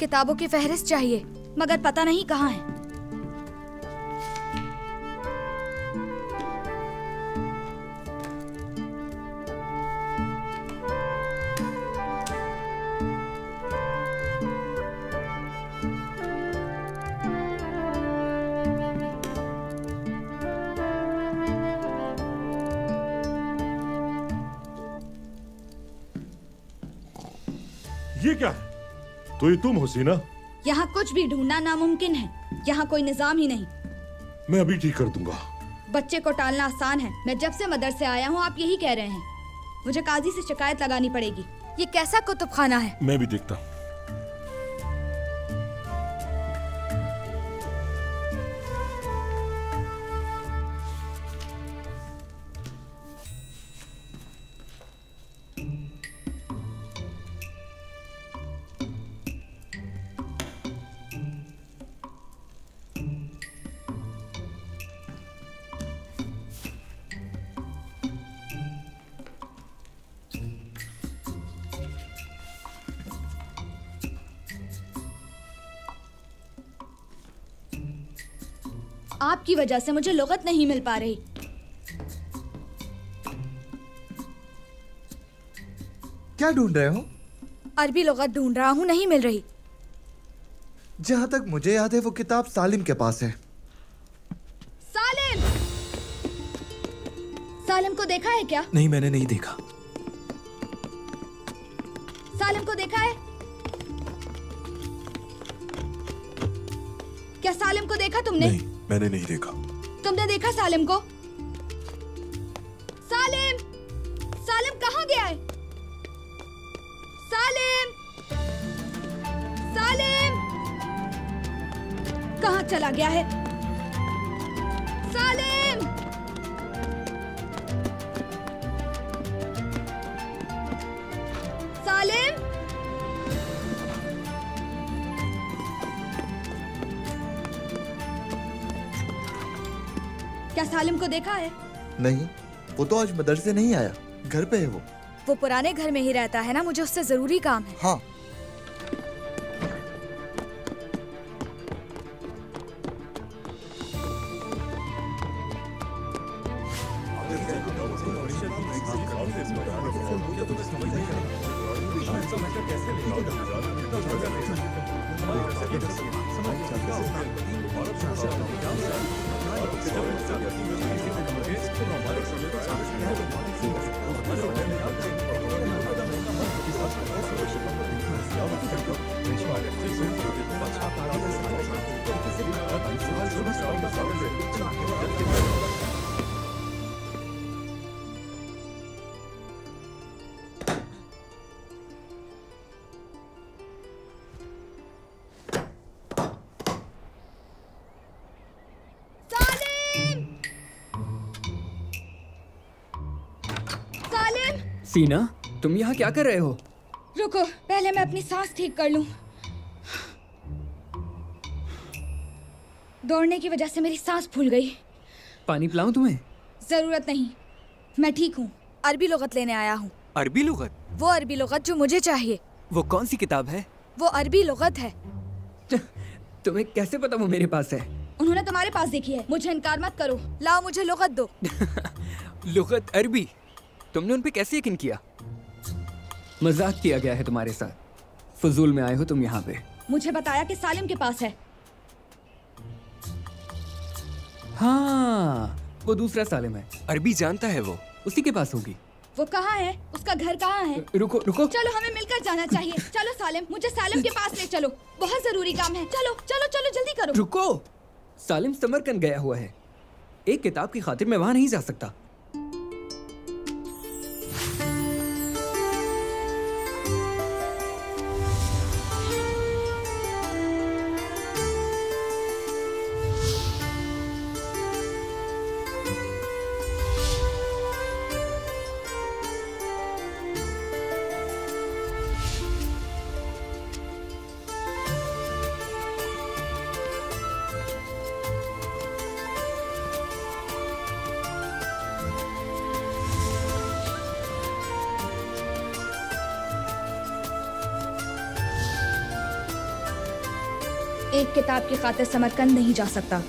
किताबों की फहरिस्त चाहिए, मगर पता नहीं कहाँ है। ये क्या है? तो ये तुम हसीना? यहाँ कुछ भी ढूंढना नामुमकिन है। यहाँ कोई निजाम ही नहीं। मैं अभी ठीक कर दूंगा। बच्चे को टालना आसान है। मैं जब से मदरसे आया हूँ आप यही कह रहे हैं। मुझे काजी से शिकायत लगानी पड़ेगी। ये कैसा कुतुबखाना है? मैं भी देखता हूँ। आपकी वजह से मुझे लुगत नहीं मिल पा रही। क्या ढूंढ रहे हो? अरबी लुगत ढूंढ रहा हूँ, नहीं मिल रही। जहाँ तक मुझे याद है वो किताब सालिम के पास है। सालिम! सालिम को देखा है क्या? नहीं, मैंने नहीं देखा। सालिम को देखा है? क्या सालिम को देखा तुमने? नहीं, मैंने नहीं देखा। तुमने देखा सालिम को? सालिम! सालिम कहाँ गया है? सालिम! सालिम! कहाँ चला गया है? सालिम! सालिम! क्या सालिम को देखा है? नहीं, वो तो आज मदरसे नहीं आया। घर पे है वो। वो पुराने घर में ही रहता है ना, मुझे उससे जरूरी काम है। हाँ। सीना, तुम यहाँ क्या कर रहे हो? रुको, पहले मैं अपनी सांस ठीक कर लूं। दौड़ने की वजह से मेरी सांस फूल गई। पानी पिलाऊं तुम्हें? जरूरत नहीं, मैं ठीक हूँ। अरबी लुगत लेने आया हूँ। अरबी लुगत? वो अरबी लुगत जो मुझे चाहिए। वो कौन सी किताब है? वो अरबी लुगत है। तुम्हें कैसे पता वो मेरे पास है? उन्होंने तुम्हारे पास देखी है। मुझे इनकार मत करो। लाओ, मुझे लुगत दो। लुगत अरबी? तुमने उन पे कैसे यकीन किया? मजाक किया गया है तुम्हारे साथ। फजूल में आए हो तुम यहाँ पे। मुझे बताया कि सालिम के पास है। हाँ, वो दूसरा सालिम है। अरबी जानता है वो। उसी के पास होगी। वो कहाँ है? उसका घर कहाँ है? रुको रुको। चलो, हमें मिलकर जाना चाहिए। चलो सालिम, मुझे सालिम के पास ले चलो। बहुत जरूरी काम है। चलो चलो चलो, जल्दी करो। रुको, सालिम समरकंद गया हुआ है। एक किताब की खातिर मैं वहां नहीं जा सकता। एक किताब की खातिर समरकंद नहीं जा सकता।